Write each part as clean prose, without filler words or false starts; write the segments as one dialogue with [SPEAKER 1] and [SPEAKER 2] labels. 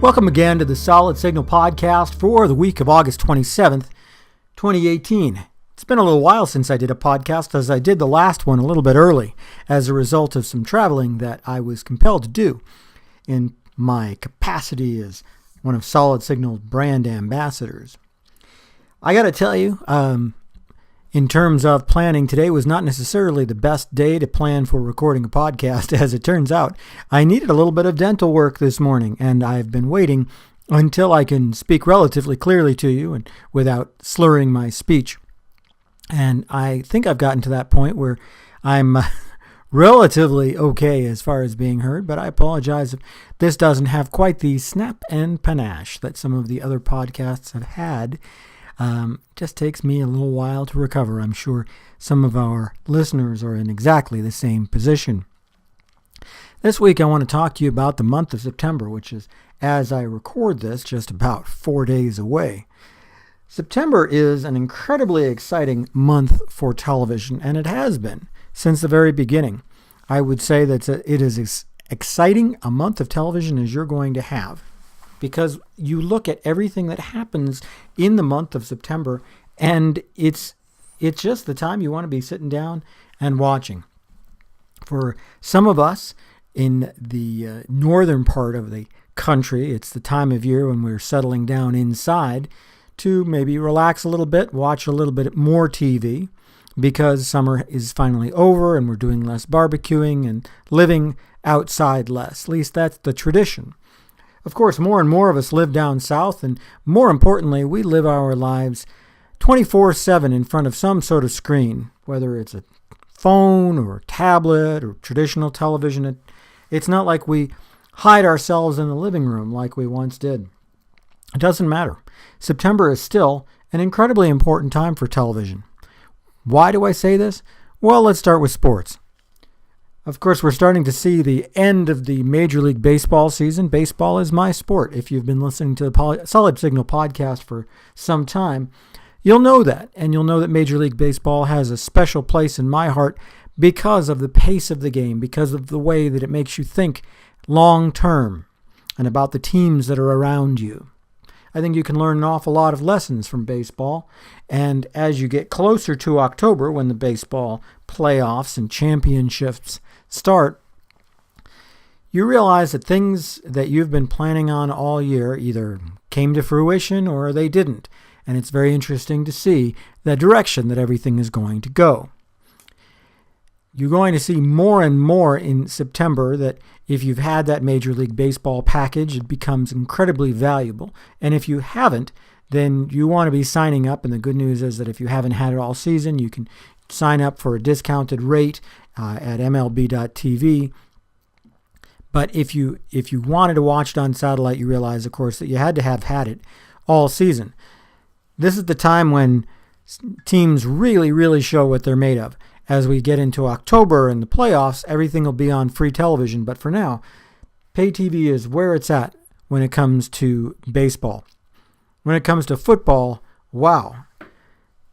[SPEAKER 1] Welcome again to the Solid Signal podcast for the week of August 27th, 2018. It's been a little while since I did a podcast, as I did the last one a little bit early as a result of some traveling that I was compelled to do in my capacity as one of Solid Signal's brand ambassadors. I got to tell you, in terms of planning, today was not necessarily the best day to plan for recording a podcast. As it turns out, I needed a little bit of dental work this morning, and I've been waiting until I can speak relatively clearly to you and without slurring my speech. And I think I've gotten to that point where I'm relatively okay as far as being heard, but I apologize if this doesn't have quite the snap and panache that some of the other podcasts have had. Just takes me a little while to recover. I'm sure some of our listeners are in exactly the same position. This week I want to talk to you about the month of September, which is, as I record this, just about 4 days away. September is an incredibly exciting month for television, and it has been since the very beginning. I would say that it is as exciting a month of television as you're going to have, because you look at everything that happens in the month of September, and it's just the time you want to be sitting down and watching. For some of us in the northern part of the country, it's the time of year when we're settling down inside to maybe relax a little bit, watch a little bit more TV, because summer is finally over and we're doing less barbecuing and living outside less. At least that's the tradition. Of course, more and more of us live down south, and more importantly, we live our lives 24/7 in front of some sort of screen, whether it's a phone or a tablet or traditional television. It's not like we hide ourselves in the living room like we once did. It doesn't matter. September is still an incredibly important time for television. Why do I say this? Well, let's start with sports. Of course, we're starting to see the end of the Major League Baseball season. Baseball is my sport. If you've been listening to the Solid Signal podcast for some time, you'll know that. And you'll know that Major League Baseball has a special place in my heart because of the pace of the game, because of the way that it makes you think long term and about the teams that are around you. I think you can learn an awful lot of lessons from baseball. And as you get closer to October, when the baseball playoffs and championships start, you realize that things that you've been planning on all year either came to fruition or they didn't. And it's very interesting to see the direction that everything is going to go. You're going to see more and more in September that if you've had that Major League Baseball package, it becomes incredibly valuable. And if you haven't, then you want to be signing up. And the good news is that if you haven't had it all season, you can sign up for a discounted rate at MLB.tv. But if you wanted to watch it on satellite, you realize, of course, that you had to have had it all season. This is the time when teams really, really show what they're made of. As we get into October and the playoffs, everything will be on free television. But for now, pay TV is where it's at when it comes to baseball. When it comes to football, wow.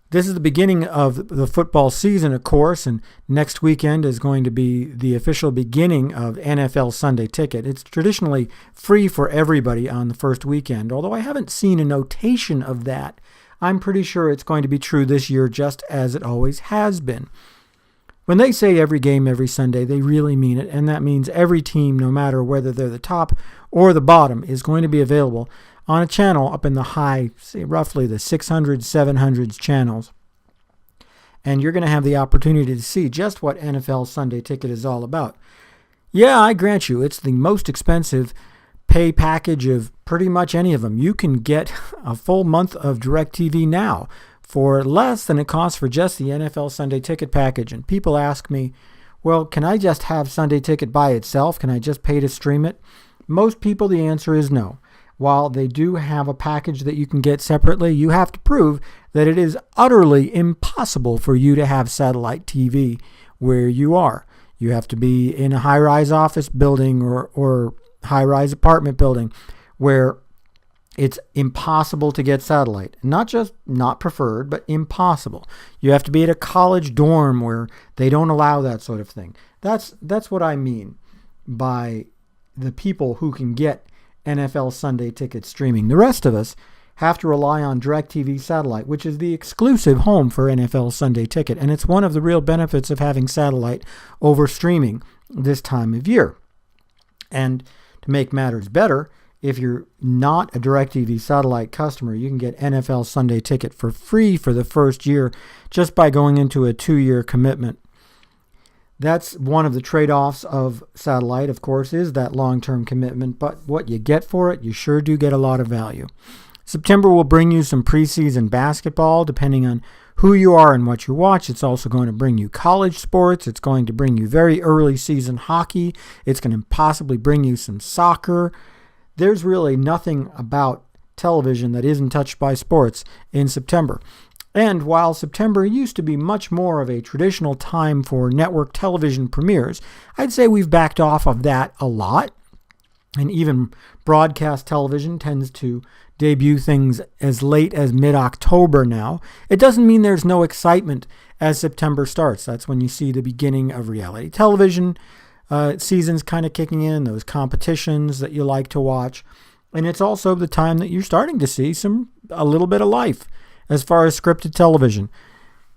[SPEAKER 1] This is the beginning of the football season, of course, and next weekend is going to be the official beginning of NFL Sunday Ticket. It's traditionally free for everybody on the first weekend, although I haven't seen a notation of that. I'm pretty sure it's going to be true this year, just as it always has been. When they say every game, every Sunday, they really mean it, and that means every team, no matter whether they're the top or the bottom, is going to be available on a channel up in the high, say roughly the 600s, 700s channels. And you're going to have the opportunity to see just what NFL Sunday Ticket is all about. Yeah, I grant you, it's the most expensive pay package of pretty much any of them. You can get a full month of DirecTV Now for less than it costs for just the NFL Sunday Ticket package. And people ask me, well, can I just have Sunday Ticket by itself? Can I just pay to stream it? Most people, the answer is no. While they do have a package that you can get separately, you have to prove that it is utterly impossible for you to have satellite TV where you are. You have to be in a high-rise office building or high-rise apartment building where it's impossible to get satellite. Not just not preferred, but impossible. You have to be at a college dorm where they don't allow that sort of thing. That's what I mean by the people who can get NFL Sunday Ticket streaming. The rest of us have to rely on DirecTV Satellite, which is the exclusive home for NFL Sunday Ticket, and it's one of the real benefits of having satellite over streaming this time of year. And to make matters better, if you're not a DirecTV Satellite customer, you can get NFL Sunday Ticket for free for the first year just by going into a 2-year commitment. That's one of the trade-offs of satellite, of course, is that long-term commitment, but what you get for it, you sure do get a lot of value. September will bring you some preseason basketball, depending on who you are and what you watch. It's also going to bring you college sports. It's going to bring you very early season hockey. It's going to possibly bring you some soccer. There's really nothing about television that isn't touched by sports in September. And while September used to be much more of a traditional time for network television premieres, I'd say we've backed off of that a lot. And even broadcast television tends to debut things as late as mid-October now. It doesn't mean there's no excitement as September starts. That's when you see the beginning of reality television seasons kind of kicking in, those competitions that you like to watch. And it's also the time that you're starting to see a little bit of life as far as scripted television.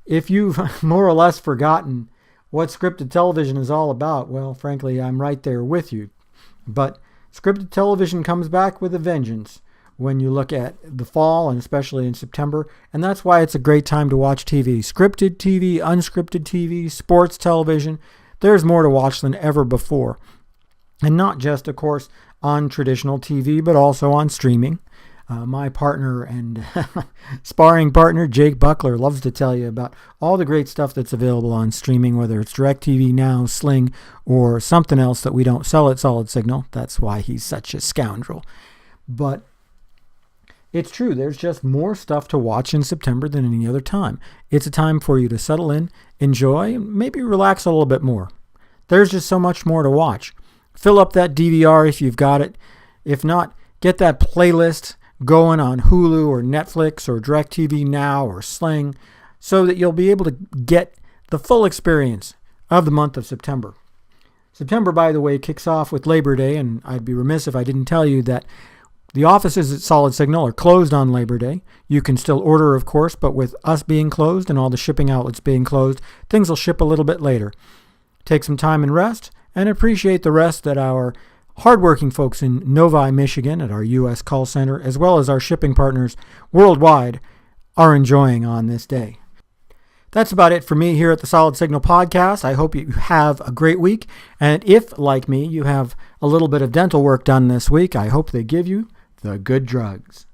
[SPEAKER 1] If you've more or less forgotten what scripted television is all about, well, frankly, I'm right there with you. But scripted television comes back with a vengeance when you look at the fall, and especially in September, and that's why it's a great time to watch TV. Scripted TV, unscripted TV, sports television, there's more to watch than ever before. And not just, of course, on traditional TV, but also on streaming. My partner and sparring partner, Jake Buckler, loves to tell you about all the great stuff that's available on streaming, whether it's DirecTV Now, Sling, or something else that we don't sell at Solid Signal. That's why he's such a scoundrel. But it's true, there's just more stuff to watch in September than any other time. It's a time for you to settle in, enjoy, and maybe relax a little bit more. There's just so much more to watch. Fill up that DVR if you've got it. If not, get that playlist going on Hulu or Netflix or DirecTV Now or Sling so that you'll be able to get the full experience of the month of September. September, by the way, kicks off with Labor Day, and I'd be remiss if I didn't tell you that the offices at Solid Signal are closed on Labor Day. You can still order, of course, but with us being closed and all the shipping outlets being closed, things will ship a little bit later. Take some time and rest, and appreciate the rest that our hardworking folks in Novi, Michigan at our U.S. call center, as well as our shipping partners worldwide, are enjoying on this day. That's about it for me here at the Solid Signal Podcast. I hope you have a great week. And if, like me, you have a little bit of dental work done this week, I hope they give you the good drugs.